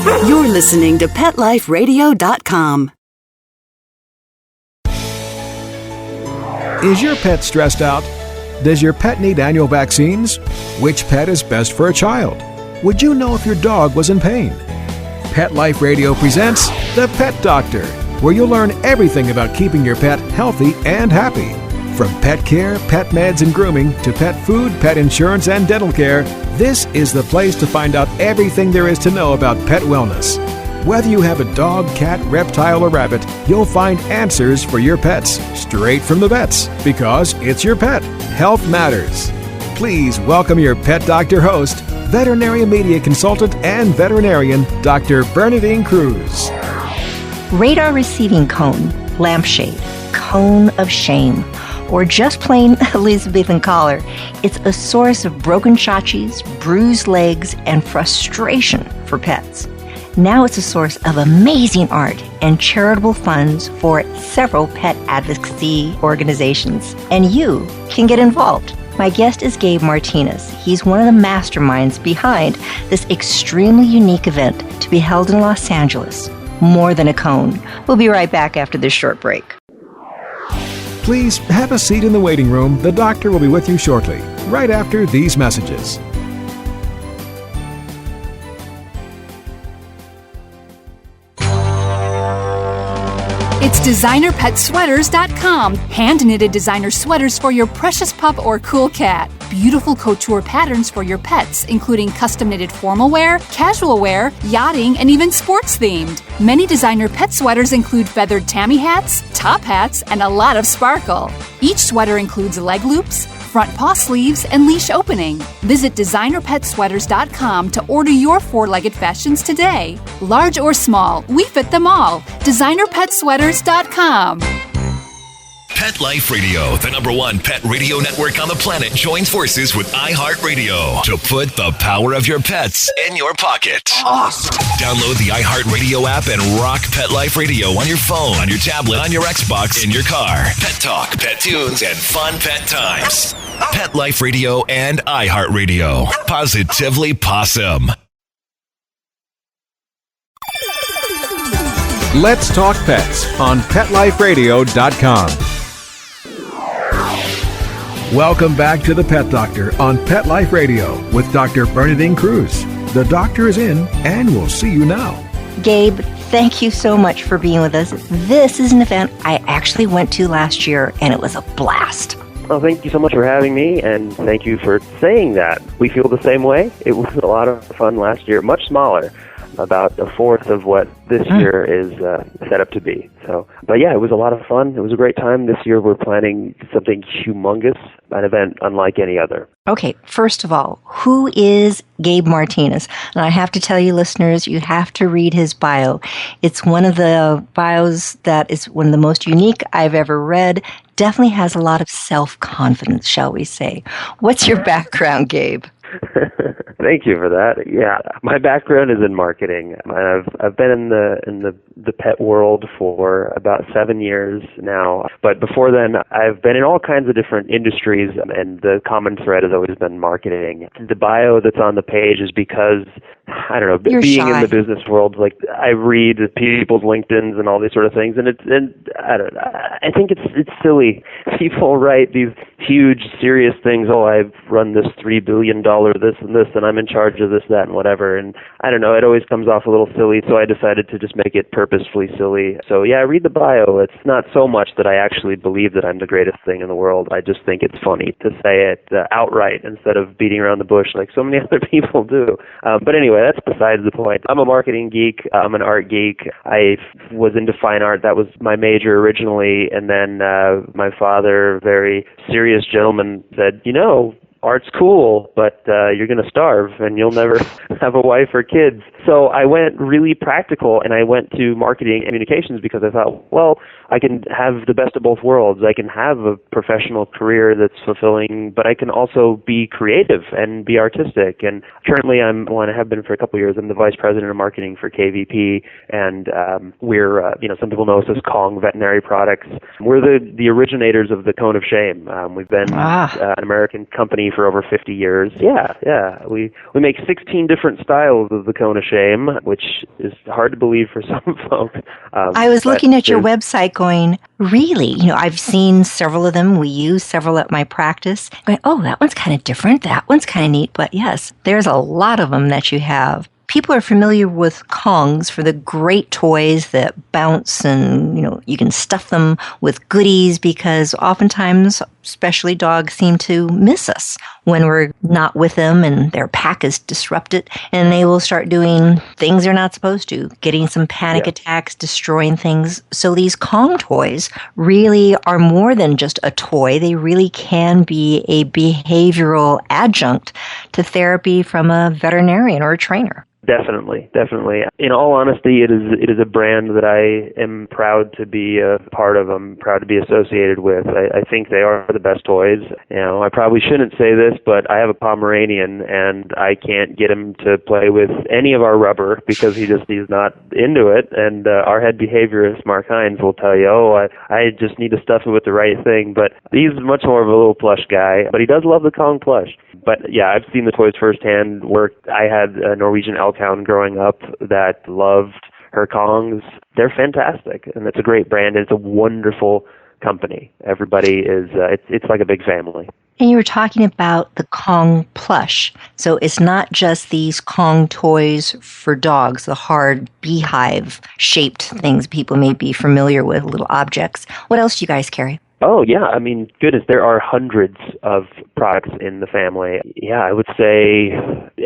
You're listening to PetLifeRadio.com. Is your pet stressed out? Does your pet need annual vaccines? Which pet is best for a child? Would you know if your dog was in pain? Pet Life Radio presents The Pet Doctor, where you'll learn everything about keeping your pet healthy and happy. From pet care, pet meds and grooming, to pet food, pet insurance, and dental care, this is the place to find out everything there is to know about pet wellness. Whether you have a dog, cat, reptile, or rabbit, you'll find answers for your pets straight from the vets, because it's your pet. Health matters. Please welcome your Pet Doctor host, veterinary media consultant and veterinarian, Dr. Bernadine Cruz. Radar receiving cone, lampshade, cone of shame, or just plain Elizabethan collar. It's a source of broken tchatches, bruised legs, and frustration for pets. Now it's a source of amazing art and charitable funds for several pet advocacy organizations. And you can get involved. My guest is Gabe Martinez. He's one of the masterminds behind this extremely unique event to be held in Los Angeles. More than a cone. We'll be right back after this short break. Please have a seat in the waiting room. The doctor will be with you shortly, right after these messages. It's DesignerPetSweaters.com. Hand-knitted designer sweaters for your precious pup or cool cat. Beautiful couture patterns for your pets, including custom-knitted formal wear, casual wear, yachting, and even sports-themed. Many designer pet sweaters include feathered tammy hats, top hats, and a lot of sparkle. Each sweater includes leg loops, front paw sleeves, and leash opening. Visit DesignerPetSweaters.com to order your four-legged fashions today. Large or small, we fit them all. DesignerPetSweaters.com. Pet Life Radio, the #1 pet radio network on the planet, joins forces with iHeartRadio to put the power of your pets in your pocket. Awesome! Download the iHeartRadio app and rock Pet Life Radio on your phone, on your tablet, on your Xbox, in your car. Pet talk, pet tunes, and fun pet times. Pet Life Radio and iHeartRadio. Positively Possum. Let's talk pets on PetLifeRadio.com. Welcome back to The Pet Doctor on Pet Life Radio with Dr. Bernadine Cruz. The doctor is in, and we'll see you now. Gabe, thank you so much for being with us. This is an event I actually went to last year, and it was a blast. Well, thank you so much for having me, and thank you for saying that. We feel the same way. It was a lot of fun last year, much smaller, about a fourth of what this year is set up to be. But yeah, it was a lot of fun. It was a great time. This year we're planning something humongous, an event unlike any other. Okay, first of all, who is Gabe Martinez? And I have to tell you, listeners, you have to read his bio. It's one of the bios that is one of the most unique I've ever read. Definitely has a lot of self-confidence, shall we say. What's your background, Gabe? Thank you for that. Yeah, my background is in marketing. I've been in the pet world for about 7 years now. But before then, I've been in all kinds of different industries, and the common thread has always been marketing. The bio that's on the page is because, I don't know, You're being shy. in the business world, like I read people's LinkedIns and all these sort of things, and I don't know. I think it's silly. People write these huge, serious things. Oh, I've run this $3 billion this and this, and I'm in charge of this, that, and whatever. And I don't know. It always comes off a little silly, so I decided to just make it purposefully silly. So yeah, read the bio. It's not so much that I actually believe that I'm the greatest thing in the world. I just think it's funny to say it outright instead of beating around the bush like so many other people do. But anyway, that's besides the point. I'm a marketing geek. I'm an art geek. I was into fine art. That was my major originally. And then my father, very serious gentleman, said, art's cool, but you're going to starve and you'll never have a wife or kids. So I went really practical, and I went to marketing and communications because I thought, well, I can have the best of both worlds. I can have a professional career that's fulfilling, but I can also be creative and be artistic. And currently I have been for a couple of years, I'm the vice president of marketing for KVP, and we're, some people know us as Kong Veterinary Products. We're the originators of the Cone of Shame. We've been an American company for over 50 years. Yeah. We make 16 different styles of the Cone of Shame. shame, which is hard to believe for some folks. I was looking at your website going, really? I've seen several of them. We use several at my practice. Going, oh, that one's kind of different. That one's kind of neat. But yes, there's a lot of them that you have. People are familiar with Kongs for the great toys that bounce and, you can stuff them with goodies because oftentimes, especially dogs, seem to miss us when we're not with them and their pack is disrupted and they will start doing things they're not supposed to, getting some panic attacks, destroying things. So these Kong toys really are more than just a toy. They really can be a behavioral adjunct to therapy from a veterinarian or a trainer. Definitely. In all honesty, it is a brand that I am proud to be a part of. I'm proud to be associated with. I think they are the best toys. I probably shouldn't say this, but I have a Pomeranian, and I can't get him to play with any of our rubber because he's not into it. And our head behaviorist, Mark Hines, will tell you, I just need to stuff it with the right thing. But he's much more of a little plush guy, but he does love the Kong plush. But yeah, I've seen the toys firsthand work. I had a Norwegian Elkhound growing up that loved her Kongs. They're fantastic, and it's a great brand. It's a wonderful company. Everybody is, it's like a big family. And you were talking about the Kong plush. So it's not just these Kong toys for dogs, the hard beehive-shaped things people may be familiar with, little objects. What else do you guys carry? Oh, yeah. I mean, goodness, there are hundreds of products in the family. Yeah, I would say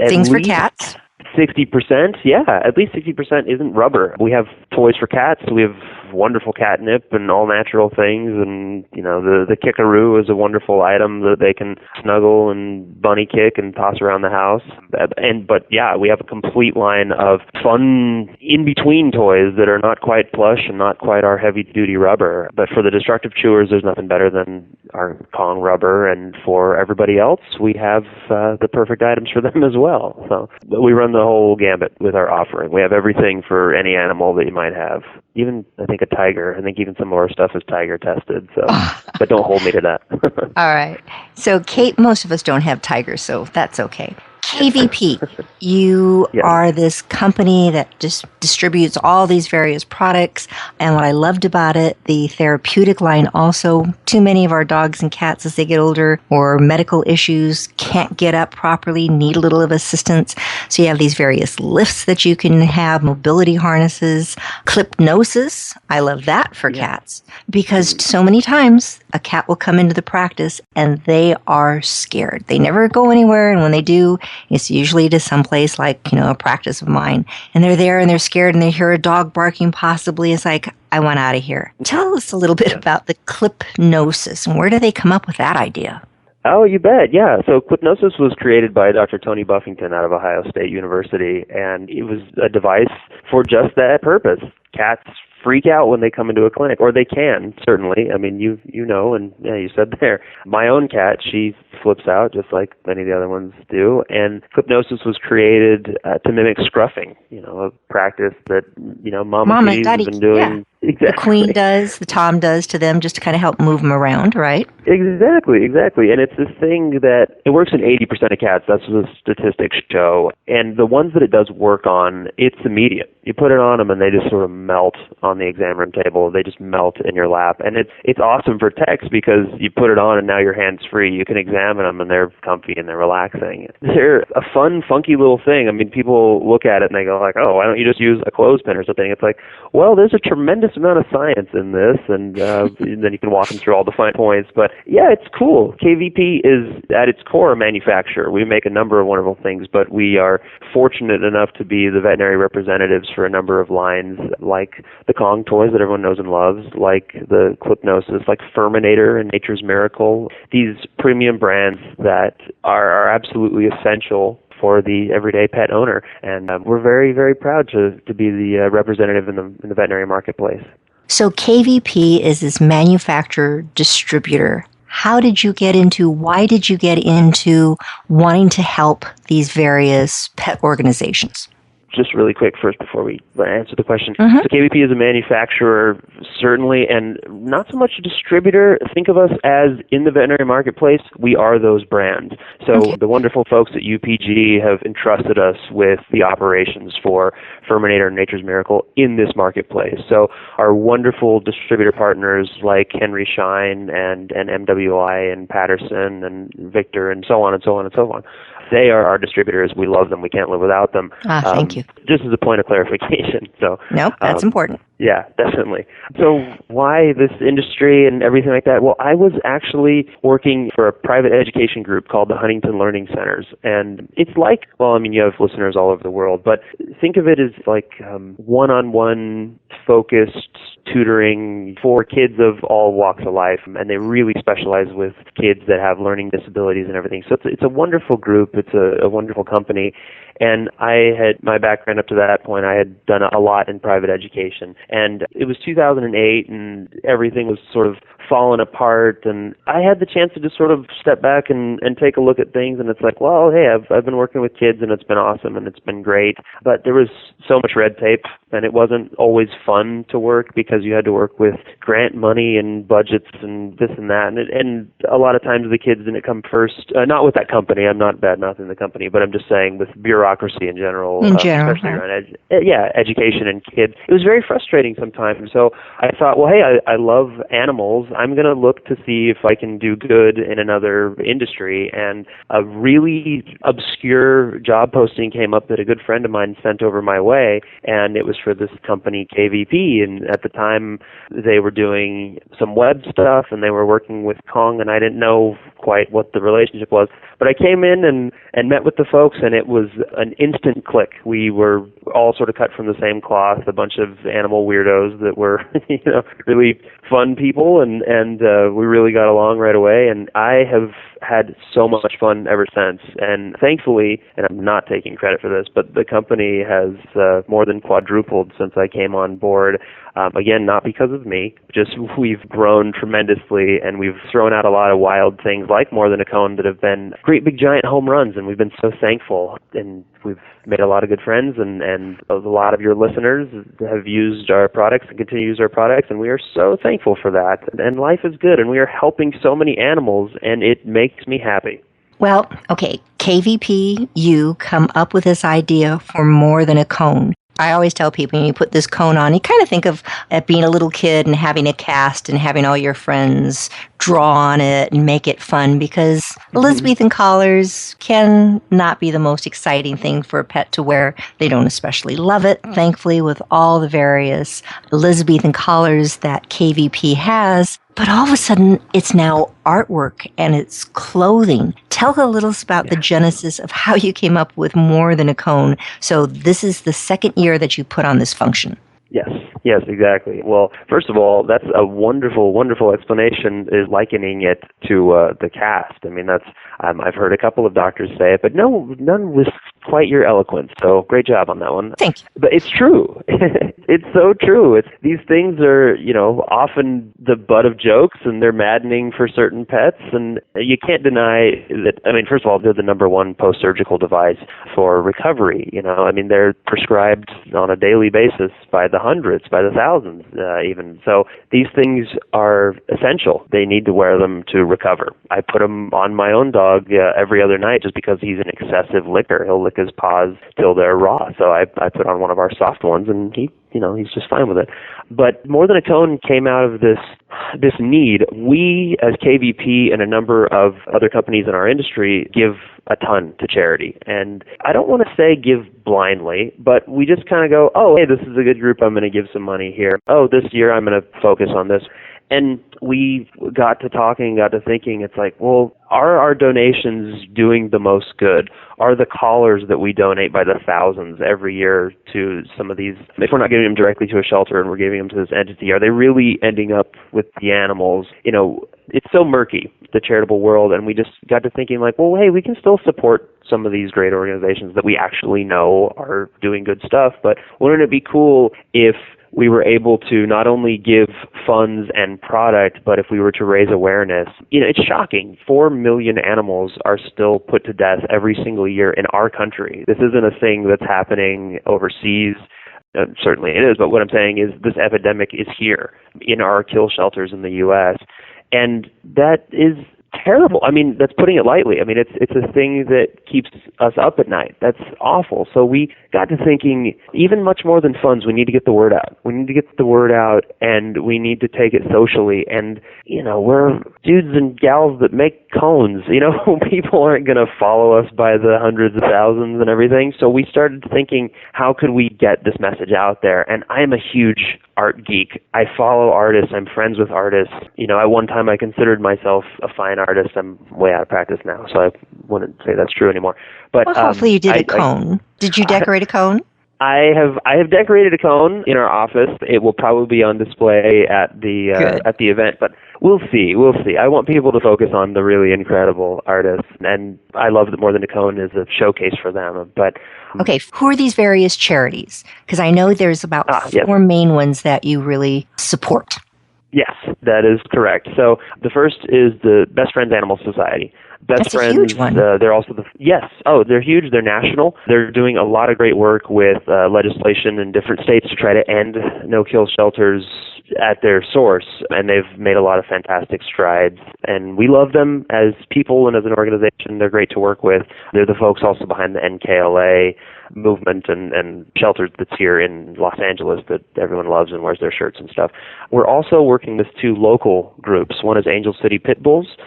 things for cats? 60%, yeah, at least 60% isn't rubber. We have toys for cats. We have wonderful catnip and all natural things, and the kickaroo is a wonderful item that they can snuggle and bunny kick and toss around the house. But yeah, we have a complete line of fun in-between toys that are not quite plush and not quite our heavy-duty rubber. But for the destructive chewers, there's nothing better than our Kong rubber, and for everybody else, we have the perfect items for them as well. So we run the whole gambit with our offering. We have everything for any animal that you might have. Even, I think, a tiger. I think even some of our stuff is tiger tested. So, but don't hold me to that. All right. So, Kate, most of us don't have tigers, so that's okay. KVP, you are this company that just distributes all these various products. And what I loved about it, the therapeutic line also, too many of our dogs and cats as they get older or medical issues can't get up properly, need a little of assistance. So you have these various lifts that you can have, mobility harnesses, clipnosis. I love that for cats because so many times a cat will come into the practice and they are scared. They never go anywhere. And when they do, it's usually to someplace like, a practice of mine. And they're there and they're scared and they hear a dog barking possibly. It's like, I want out of here. Tell us a little bit about the clipnosis and where do they come up with that idea? Oh, you bet. Yeah. So clipnosis was created by Dr. Tony Buffington out of Ohio State University, and it was a device for just that purpose. Cats freak out when they come into a clinic, or they can, certainly. I mean, you know, and yeah, you said there. My own cat, she flips out just like many of the other ones do, and clipnosis was created to mimic scruffing, a practice that, Mama P's has been doing. Yeah. Exactly. The Queen does, the Tom does to them just to kind of help move them around, right? Exactly. And it's this thing that it works in 80% of cats. That's what the statistics show. And the ones that it does work on, it's immediate. You put it on them and they just sort of melt on the exam room table. They just melt in your lap. And it's awesome for techs because you put it on and now your hand's free. You can examine them and they're comfy and they're relaxing. They're a fun, funky little thing. I mean, people look at it and they go like, oh, why don't you just use a clothespin or something? It's like, well, there's a tremendous amount of science in this, and then you can walk them through all the fine points. But yeah, it's cool. KVP is at its core a manufacturer. We make a number of wonderful things, but we are fortunate enough to be the veterinary representatives for a number of lines, like the Kong toys that everyone knows and loves, like the Clipnosis, like Furminator and Nature's Miracle. These premium brands that are absolutely essential for the everyday pet owner, and we're very, very proud to be the representative in the veterinary marketplace. So KVP is this manufacturer distributor. Why did you get into wanting to help these various pet organizations? just really quick first before we answer the question. So KVP is a manufacturer, certainly, and not so much a distributor. Think of us as in the veterinary marketplace, we are those brands. So the wonderful folks at UPG have entrusted us with the operations for Furminator and Nature's Miracle in this marketplace. So our wonderful distributor partners like Henry Schein and MWI and Patterson and Victor and so on and so on and so on. They are our distributors. We love them. We can't live without them. Thank you. Just as a point of clarification. So nope, that's important. Yeah, definitely. So why this industry and everything like that? Well, I was actually working for a private education group called the Huntington Learning Centers. And it's like, well, I mean, you have listeners all over the world, but think of it as like one-on-one focused tutoring for kids of all walks of life. And they really specialize with kids that have learning disabilities and everything. So it's a wonderful group. It's a wonderful company. And I had, my background up to that point, I had done a lot in private education. And it was 2008, and everything was sort of falling apart, and I had the chance to just sort of step back and take a look at things, and it's like, well, hey, I've been working with kids, and it's been awesome, and it's been great, but there was so much red tape, and it wasn't always fun to work because you had to work with grant money and budgets and this and that, and a lot of times the kids didn't come first, not with that company, I'm not bad-mouthing the company, but I'm just saying with bureaucracy in general. Especially around education and kids. It was very frustrating sometimes, so I thought, well, hey, I love animals. I'm going to look to see if I can do good in another industry. And a really obscure job posting came up that a good friend of mine sent over my way, and it was for this company, KVP. And at the time, they were doing some web stuff, and they were working with Kong, and I didn't know quite what the relationship was. But I came in and met with the folks, and it was an instant click. We were all sort of cut from the same cloth, a bunch of animal weirdos that were, really fun people, and we really got along right away, and I have had so much fun ever since. And thankfully, and I'm not taking credit for this, but the company has more than quadrupled since I came on board. Again, not because of me, just we've grown tremendously, and we've thrown out a lot of wild things like More Than a Cone that have been great big giant home runs, and we've been so thankful. And we've made a lot of good friends, and a lot of your listeners have used our products and continue to use our products, and we are so thankful for that. And life is good, and we are helping so many animals, and it makes me happy. Well, okay, KVP, you come up with this idea for More Than a Cone. I always tell people, when you put this cone on, you kind of think of being a little kid and having a cast and having all your friends draw on it and make it fun, because Elizabethan collars can not be the most exciting thing for a pet to wear. They don't especially love it, thankfully, with all the various Elizabethan collars that KVP has. But all of a sudden, it's now artwork and it's clothing. Tell a little about the genesis of how you came up with More Than a Cone. So this is the second year that you put on this function. Yes, exactly. Well, first of all, that's a wonderful, wonderful explanation, is likening it to the cast. I mean, that's I've heard a couple of doctors say it, but none with quite your eloquence. So great job on that one. Thank you. But it's true. It's so true. These things are, often the butt of jokes, and they're maddening for certain pets, and you can't deny that. I mean, first of all, they're the number one post-surgical device for recovery. They're prescribed on a daily basis by the hundreds, by the thousands even. So these things are essential. They need to wear them to recover. I put them on my own dog every other night just because he's an excessive licker. He'll lick his paws till they're raw. So I put on one of our soft ones, and he's just fine with it. But More Than a Cone came out of this need. We, as KVP and a number of other companies in our industry, give a ton to charity. And I don't want to say give blindly, but we just kind of go, oh, hey, this is a good group, I'm going to give some money here. Oh, this year I'm going to focus on this. And we got to talking, got to thinking, it's like, well, are our donations doing the most good? Are the collars that we donate by the thousands every year to some of these, if we're not giving them directly to a shelter and we're giving them to this entity, are they really ending up with the animals? It's so murky, the charitable world, and we just got to thinking like, well, hey, we can still support some of these great organizations that we actually know are doing good stuff, but wouldn't it be cool if we were able to not only give funds and product, but if we were to raise awareness, it's shocking. 4 million animals are still put to death every single year in our country. This isn't a thing that's happening overseas. Certainly it is, but what I'm saying is this epidemic is here in our kill shelters in the U.S., and that is terrible. I mean, that's putting it lightly. I mean, it's a thing that keeps us up at night. That's awful. So we got to thinking, even much more than funds, we need to get the word out. We need to get the word out, and we need to take it socially. And, we're dudes and gals that make cones. People aren't going to follow us by the hundreds of thousands and everything. So we started thinking, how could we get this message out there? And I am a huge art geek. I follow artists. I'm friends with artists. At one time I considered myself a fine artist. I'm way out of practice now, so I wouldn't say that's true anymore. But hopefully you did a cone. Did you decorate a cone? I have decorated a cone in our office. It will probably be on display at the event, but we'll see. I want people to focus on the really incredible artists, and I love that More Than a Cone is a showcase for them. But okay, who are these various charities? Because I know there's about four main ones that you really support. Yes, that is correct. So the first is the Best Friends Animal Society. That's a huge one. They're also they're huge. They're national. They're doing a lot of great work with legislation in different states to try to end no-kill shelters at their source, and they've made a lot of fantastic strides. And we love them as people and as an organization. They're great to work with. They're the folks also behind the NKLA movement and shelters that's here in Los Angeles that everyone loves and wears their shirts and stuff. We're also working with two local groups. One is Angel City Pit Bulls.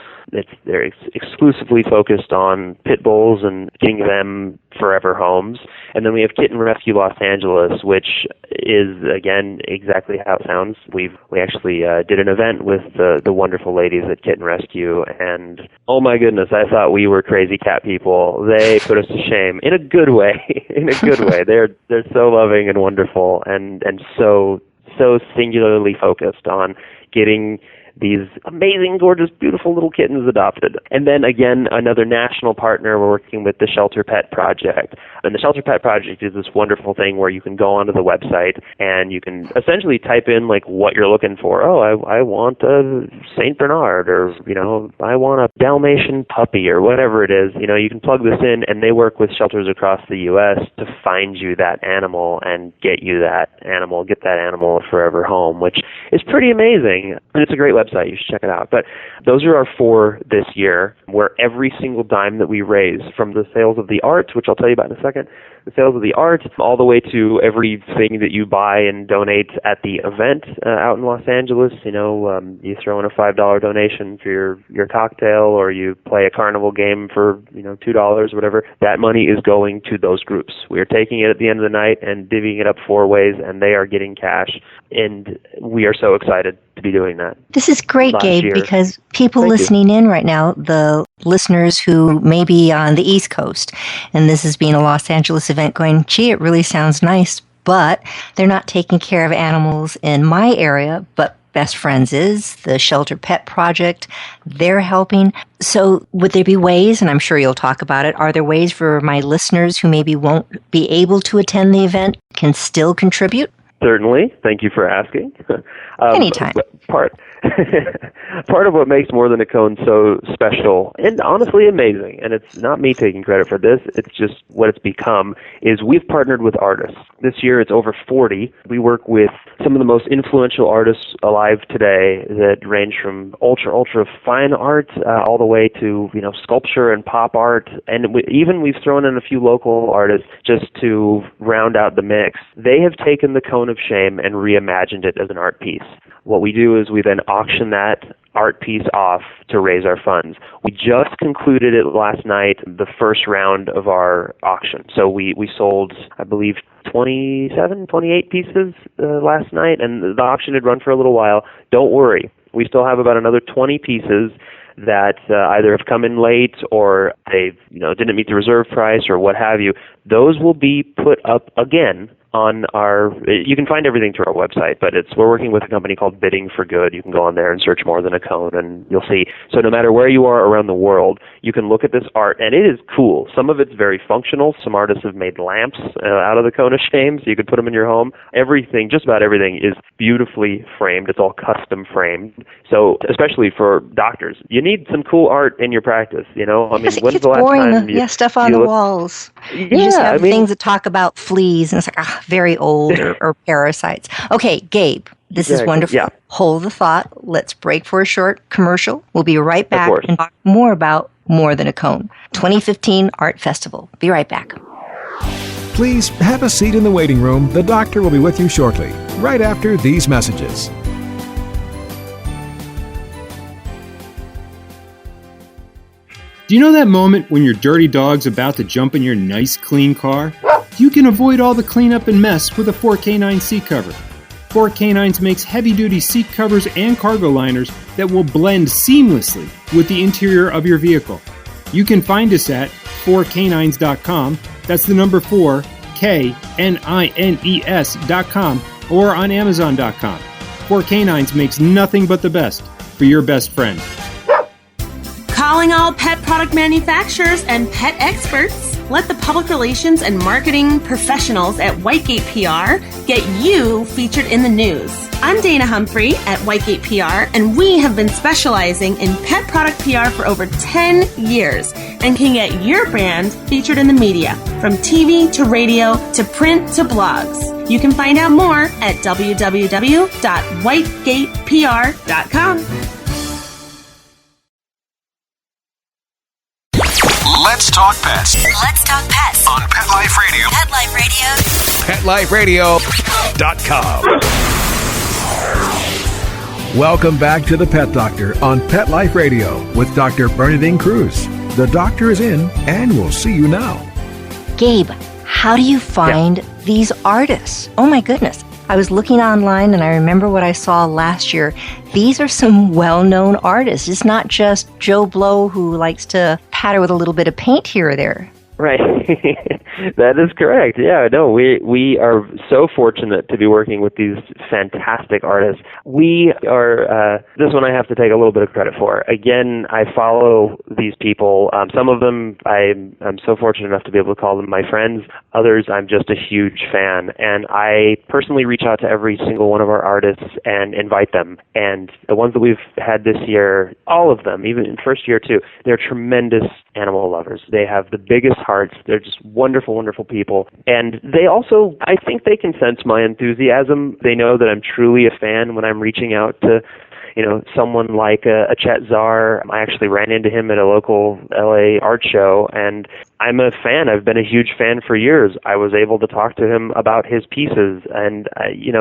They're exclusively focused on pit bulls and getting them forever homes. And then we have Kitten Rescue Los Angeles, which is, again, exactly how it sounds. We actually did an event with the wonderful ladies at Kitten Rescue, and oh my goodness, I thought we were crazy cat people. They put us to shame in a good way. They're so loving and wonderful, and so singularly focused on getting these amazing, gorgeous, beautiful little kittens adopted. And then again, another national partner, we're working with the Shelter Pet Project. And the Shelter Pet Project is this wonderful thing where you can go onto the website and you can essentially type in like what you're looking for. Oh, I want a Saint Bernard, or I want a Dalmatian puppy, or whatever it is. You can plug this in, and they work with shelters across the U.S. to find you that animal and get that animal a forever home, which is pretty amazing. And it's a great website. You should check it out. But those are our 4 this year, where every single dime that we raise, from the sales of the art, which I'll tell you about in a second, the sales of the art, all the way to everything that you buy and donate at the event out in Los Angeles. You throw in a $5 donation for your cocktail, or you play a carnival game for $2, whatever. That money is going to those groups. We are taking it at the end of the night and divvying it up 4 ways, and they are getting cash. And we are so excited to be doing that. This is great, Gabe, because people listening in right now, the listeners who may be on the East Coast, and this is being a Los Angeles event, going, gee, it really sounds nice, but they're not taking care of animals in my area, but Best Friends is, the Shelter Pet Project, they're helping. So would there be ways, and I'm sure you'll talk about it, are there ways for my listeners who maybe won't be able to attend the event can still contribute? Certainly. Thank you for asking. Anytime. Part of what makes More Than a Cone so special, and honestly amazing, and it's not me taking credit for this, it's just what it's become, is we've partnered with artists. This year it's over 40. We work with some of the most influential artists alive today that range from ultra fine art all the way to sculpture and pop art, and we've thrown in a few local artists just to round out the mix. They have taken the Cone of Shame and reimagined it as an art piece. What we do is we then auction that art piece off to raise our funds. We just concluded it last night, the first round of our auction. So we sold, I believe, 28 pieces last night, and the auction had run for a little while. Don't worry. We still have about another 20 pieces that either have come in late or they didn't meet the reserve price or what have you. Those will be put up again on you can find everything through our website, but we're working with a company called Bidding for Good. You can go on there and search More Than a Cone, and you'll see. So no matter where you are around the world, you can look at this art, and it is cool. Some of it's very functional. Some artists have made lamps out of the cone of shame, so you could put them in your home. Everything, just about everything, is beautifully framed. It's all custom framed. So especially for doctors, you need some cool art in your practice. I mean, when's the last time stuff on the walls. You just have things that talk about fleas, and it's like, very old or parasites. Okay, Gabe, this is wonderful. Yeah. Hold the thought. Let's break for a short commercial. We'll be right back and talk more about More Than a Cone, 2015 Art Festival. Be right back. Please have a seat in the waiting room. The doctor will be with you shortly, right after these messages. Do you know that moment when your dirty dog's about to jump in your nice, clean car? You can avoid all the cleanup and mess with a 4K9 seat cover. 4K9s makes heavy-duty seat covers and cargo liners that will blend seamlessly with the interior of your vehicle. You can find us at 4K9s.com. That's the number 4, KNINES.com, or on Amazon.com. 4K9s makes nothing but the best for your best friend. Calling all pet product manufacturers and pet experts. Let the public relations and marketing professionals at Whitegate PR get you featured in the news. I'm Dana Humphrey at Whitegate PR, and we have been specializing in pet product PR for over 10 years and can get your brand featured in the media, from TV to radio to print to blogs. You can find out more at www.whitegatepr.com. Let's talk pets. Let's talk pets On Pet Life Radio. Pet Life Radio. PetLifeRadio.com. Welcome back to the Pet Doctor on Pet Life Radio with Dr. Bernadine Cruz. The doctor is in, and we'll see you now. Gabe, how do you find these artists? Oh my goodness. I was looking online and I remember what I saw last year. These are some well-known artists. It's not just Joe Blow who likes to patter with a little bit of paint here or there. Right. That is correct. Yeah, no, we are so fortunate to be working with these fantastic artists. We are, this one I have to take a little bit of credit for. Again, I follow these people. Some of them I'm so fortunate enough to be able to call them my friends. Others I'm just a huge fan. And I personally reach out to every single one of our artists and invite them. And the ones that we've had this year, all of them, even in first year too, they're tremendous animal lovers. They have the biggest hearts. They're just wonderful, wonderful people. And they also, I think they can sense my enthusiasm. They know that I'm truly a fan when I'm reaching out to, someone like a Chet Zar. I actually ran into him at a local LA art show, and I'm a fan. I've been a huge fan for years. I was able to talk to him about his pieces, and,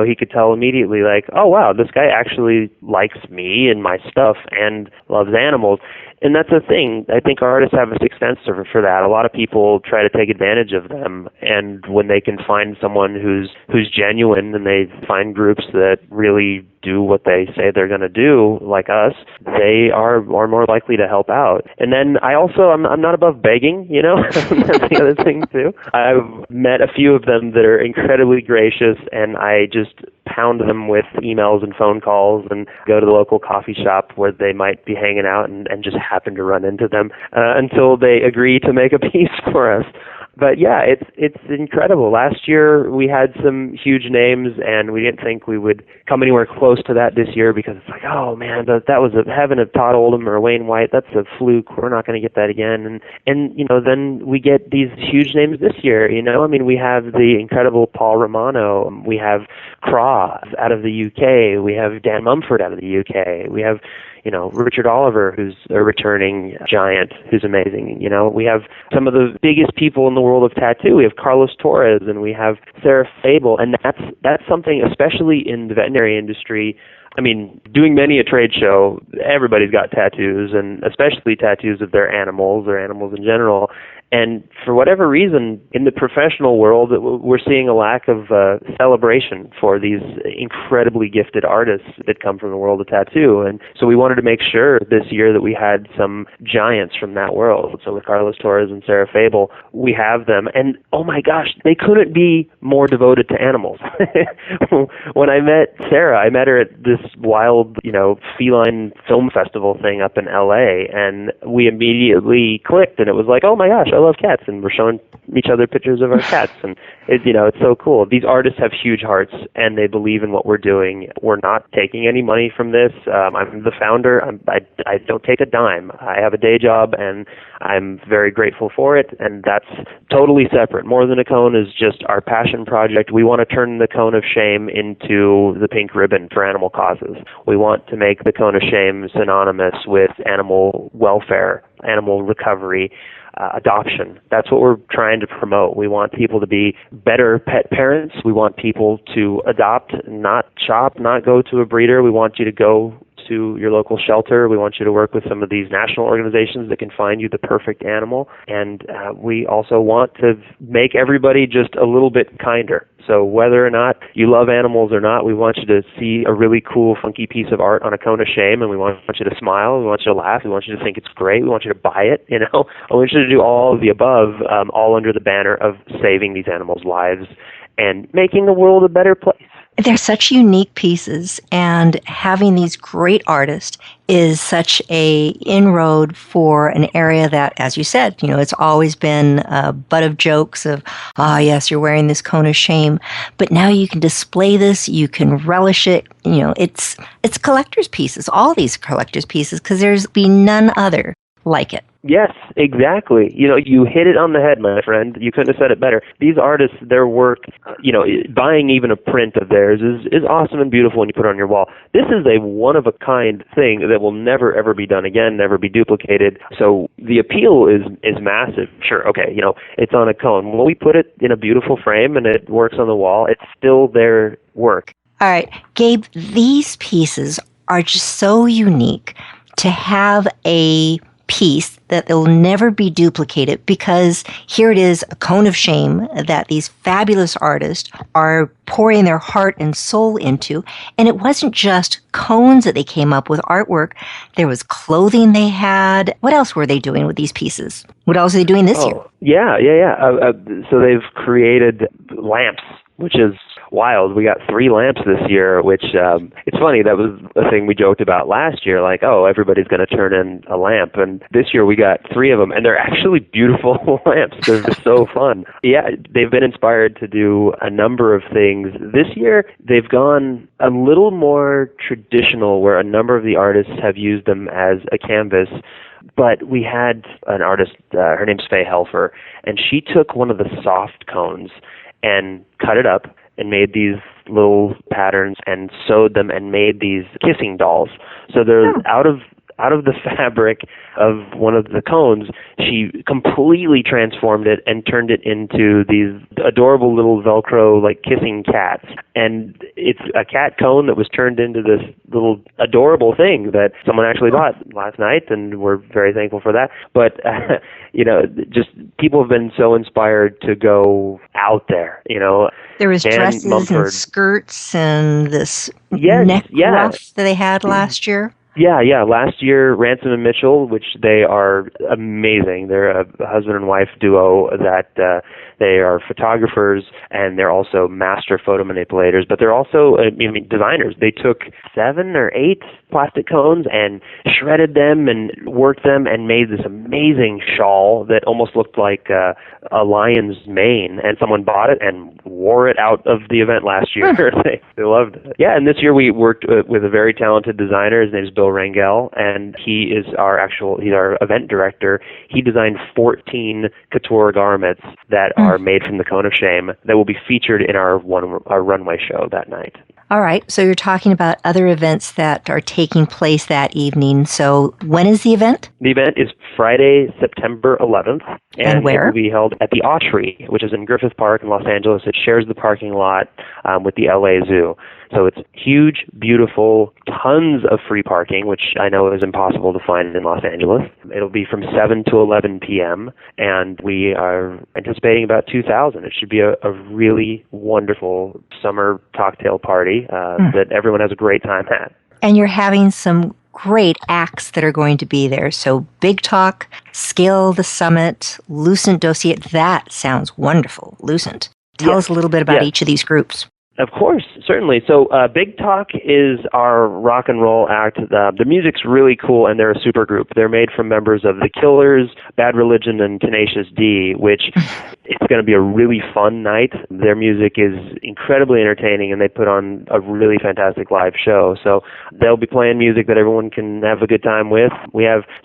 he could tell immediately, like, oh, wow, this guy actually likes me and my stuff and loves animals. And that's the thing. I think artists have a sixth sense for that. A lot of people try to take advantage of them, and when they can find someone who's genuine, and they find groups that really do what they say they're going to do, like us, they are more likely to help out. And then I'm not above begging, That's the other thing too. I've met a few of them that are incredibly gracious, and I just pound them with emails and phone calls and go to the local coffee shop where they might be hanging out and just happen to run into them until they agree to make a piece for us. But yeah, it's incredible. Last year we had some huge names, and we didn't think we would come anywhere close to that this year, because it's like, oh man, that was having a Todd Oldham or a Wayne White. That's a fluke. We're not going to get that again. And then we get these huge names this year. I mean, we have the incredible Paul Romano. We have Craw out of the UK. We have Dan Mumford out of the UK. We have Richard Oliver, who's a returning giant, who's amazing. We have some of the biggest people in the world of tattoo. We have Carlos Torres, and we have Sarah Fable, and that's something, especially in the veterinary industry, I mean, doing many a trade show, everybody's got tattoos, and especially tattoos of their animals or animals in general. And for whatever reason, in the professional world, we're seeing a lack of celebration for these incredibly gifted artists that come from the world of tattoo. And so we wanted to make sure this year that we had some giants from that world. So with Carlos Torres and Sarah Fable, we have them. And oh my gosh, they couldn't be more devoted to animals. When I met Sarah, I met her at this wild, feline film festival thing up in LA, and we immediately clicked, and it was like, oh my gosh, I love cats, and we're showing each other pictures of our cats, and it's so cool. These artists have huge hearts, and they believe in what we're doing. We're not taking any money from this. I'm the founder. I don't take a dime. I have a day job, and I'm very grateful for it, and that's totally separate. More Than a Cone is just our passion project. We want to turn the Cone of Shame into the pink ribbon for animal causes. We want to make the Cone of Shame synonymous with animal welfare, animal recovery, adoption. That's what we're trying to promote. We want people to be better pet parents. We want people to adopt, not shop, not go to a breeder. We want you to go to your local shelter. We want you to work with some of these national organizations that can find you the perfect animal. And we also want to make everybody just a little bit kinder. So whether or not you love animals or not, we want you to see a really cool, funky piece of art on a Cone of Shame, and we want you to smile, we want you to laugh, we want you to think it's great, we want you to buy it, I want you to do all of the above, all under the banner of saving these animals' lives and making the world a better place. They're such unique pieces, and having these great artists is such a inroad for an area that, as you said, it's always been a butt of jokes of, yes, you're wearing this Cone of Shame, but now you can display this, you can relish it. It's collector's pieces, all these collector's pieces, because there's been none other like it. Yes, exactly. You hit it on the head, my friend. You couldn't have said it better. These artists, their work, buying even a print of theirs is awesome and beautiful when you put it on your wall. This is a one-of-a-kind thing that will never, ever be done again, never be duplicated. So the appeal is massive. Sure, okay, it's on a cone. When we put it in a beautiful frame and it works on the wall, it's still their work. All right, Gabe, these pieces are just so unique to have a piece that they'll never be duplicated, because here it is, a Cone of Shame that these fabulous artists are pouring their heart and soul into. And it wasn't just cones that they came up with artwork. There was clothing they had. What else were they doing with these pieces? What else are they doing this year? Yeah. So they've created lamps, which is wild. We got 3 lamps this year, which it's funny. That was a thing we joked about last year, like, oh, everybody's going to turn in a lamp. And this year we got 3 of them, and they're actually beautiful lamps. They're just so fun. Yeah, they've been inspired to do a number of things. This year they've gone a little more traditional, where a number of the artists have used them as a canvas. But we had an artist, her name's Faye Helfer, and she took one of the soft cones and cut it up and made these little patterns and sewed them and made these kissing dolls. So they're out of the fabric of one of the cones. She completely transformed it and turned it into these adorable little Velcro, like, kissing cats. And it's a cat cone that was turned into this little adorable thing that someone actually bought last night, and we're very thankful for that. But, just people have been so inspired to go out there, There was Dan dresses Mumford. and skirts and this neck ruff that they had last year. Yeah. Last year, Ransom and Mitchell, which they are amazing. They're a husband and wife duo that they are photographers, and they're also master photo manipulators, but they're also designers. They took 7 or 8 plastic cones and shredded them and worked them and made this amazing shawl that almost looked like a lion's mane, and someone bought it and wore it out of the event last year. They loved it. Yeah, and this year we worked with a very talented designer. His name is Bill Rangel, and he's our event director. He designed 14 couture garments that are made from the Cone of Shame that will be featured in our runway show that night. All right, so you're talking about other events that are taking place that evening. So when is the event? The event is Friday, September 11th. And where? It will be held at the Autry, which is in Griffith Park in Los Angeles. It shares the parking lot with the LA Zoo. So it's huge, beautiful, tons of free parking, which I know is impossible to find in Los Angeles. It'll be from 7 to 11 p.m., and we are anticipating about 2,000. It should be a really wonderful summer cocktail party that everyone has a great time at. And you're having some great acts that are going to be there. So Big Talk, Scale the Summit, Lucent Dossier. That sounds wonderful. Lucent. Tell us a little bit about each of these groups. Of course, certainly. So Big Talk is our rock and roll act. The music's really cool, and they're a super group. They're made from members of The Killers, Bad Religion, and Tenacious D, which it's going to be a really fun night. Their music is incredibly entertaining, and they put on a really fantastic live show. So they'll be playing music that everyone can have a good time with.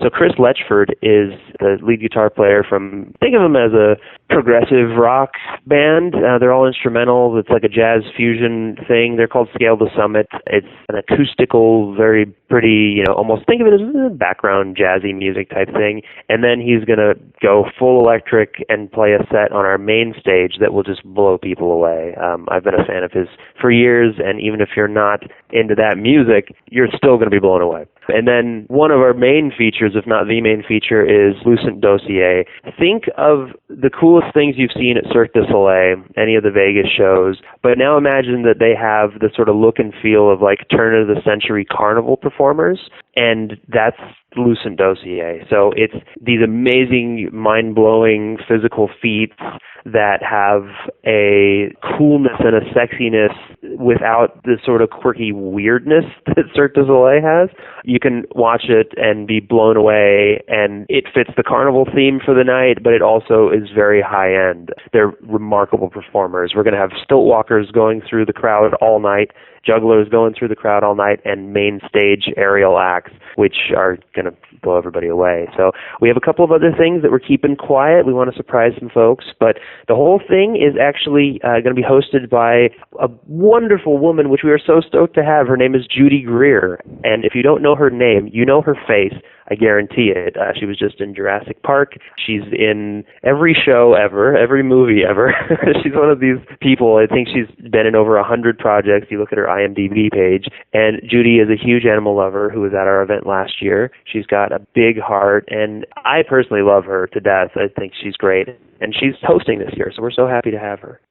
So Chris Letchford is the lead guitar player from, think of him as a progressive rock band. They're all instrumental. It's like a jazz fusion thing. They're called Scale the Summit. It's an acoustical, very pretty, almost think of it as a background jazzy music type thing. And then he's going to go full electric and play a set on our main stage that will just blow people away. I've been a fan of his for years, and even if you're not into that music, you're still going to be blown away. And then one of our main features, if not the main feature, is Lucent Dossier. Think of the coolest things you've seen at Cirque du Soleil, any of the Vegas shows, but now imagine that they have the sort of look and feel of like turn-of-the-century carnival performers, and that's Lucent Dossier. So it's these amazing, mind-blowing physical feats that have a coolness and a sexiness without the sort of quirky weirdness that Cirque du Soleil has. You can watch it and be blown away, and it fits the carnival theme for the night, but it also is very high-end. They're remarkable performers. We're going to have stilt walkers going through the crowd all night, jugglers going through the crowd all night, and main stage aerial acts, which are going to blow everybody away. So we have a couple of other things that we're keeping quiet. We want to surprise some folks, but the whole thing is actually going to be hosted by a wonderful woman, which we are so stoked to have. Her name is Judy Greer, and if you don't know her name, you know her face. I guarantee it. She was just in Jurassic Park. She's in every show ever, every movie ever. She's one of these people. I think she's been in over 100 projects. You look at her IMDb page. And Judy is a huge animal lover who was at our event last year. She's got a big heart, and I personally love her to death. I think she's great. And she's hosting this year, so we're so happy to have her.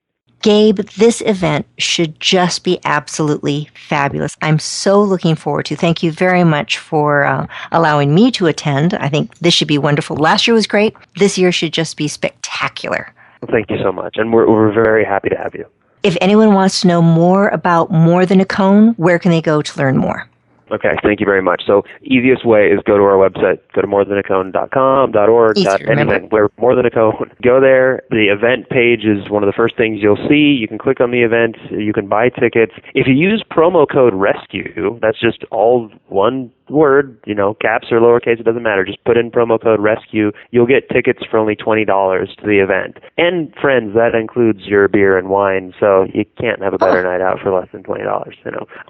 Gabe, this event should just be absolutely fabulous. I'm so looking forward to. Thank you very much for allowing me to attend. I think this should be wonderful. Last year was great. This year should just be spectacular. Well, thank you so much, and we're very happy to have you. If anyone wants to know more about More Than a Cone, where can they go to learn more? Okay, thank you very much. So easiest way is go to our website, go to morethanacone.com, .org, anything. We're More Than a Cone. Go there. The event page is one of the first things you'll see. You can click on the event. You can buy tickets. If you use promo code RESCUE, that's just all one word, caps or lowercase, it doesn't matter. Just put in promo code RESCUE. You'll get tickets for only $20 to the event. And friends, that includes your beer and wine, so you can't have a better night out for less than $20,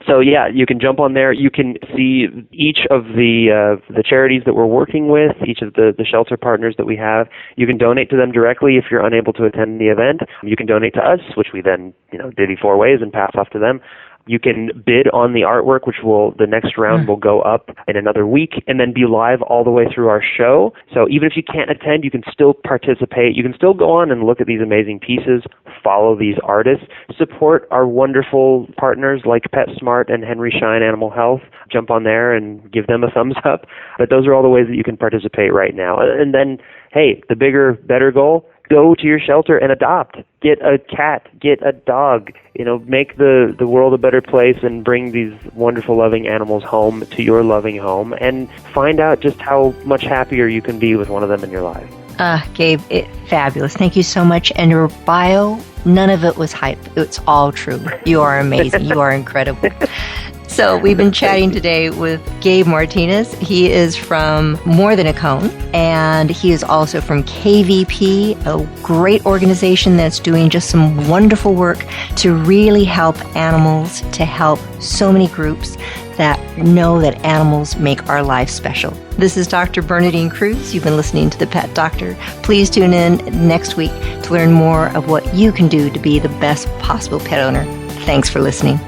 So yeah, you can jump on there. You can see each of the charities that we're working with, each of the shelter partners that we have. You can donate to them directly if you're unable to attend the event. You can donate to us, which we then, divvy 4 ways and pass off to them. You can bid on the artwork, which the next round will go up in another week and then be live all the way through our show. So even if you can't attend, you can still participate. You can still go on and look at these amazing pieces, follow these artists, support our wonderful partners like PetSmart and Henry Schein Animal Health. Jump on there and give them a thumbs up. But those are all the ways that you can participate right now. And then, hey, the bigger, better goal, go to your shelter and adopt. Get a cat, get a dog, make the world a better place and bring these wonderful, loving animals home to your loving home and find out just how much happier you can be with one of them in your life. Gabe, fabulous. Thank you so much. And your bio, none of it was hype. It's all true. You are amazing. You are incredible. So we've been chatting today with Gabe Martinez. He is from More Than a Cone, and he is also from KVP, a great organization that's doing just some wonderful work to really help animals, to help so many groups that know that animals make our life special. This is Dr. Bernadine Cruz. You've been listening to The Pet Doctor. Please tune in next week to learn more of what you can do to be the best possible pet owner. Thanks for listening.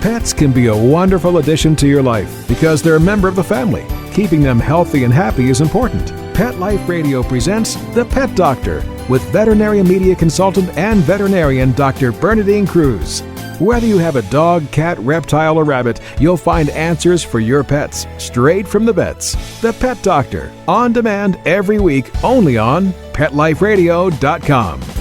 Pets can be a wonderful addition to your life because they're a member of the family. Keeping them healthy and happy is important. Pet Life Radio presents The Pet Doctor with veterinary media consultant and veterinarian Dr. Bernadine Cruz. Whether you have a dog, cat, reptile, or rabbit, you'll find answers for your pets straight from the vets. The Pet Doctor, on demand every week, only on PetLifeRadio.com.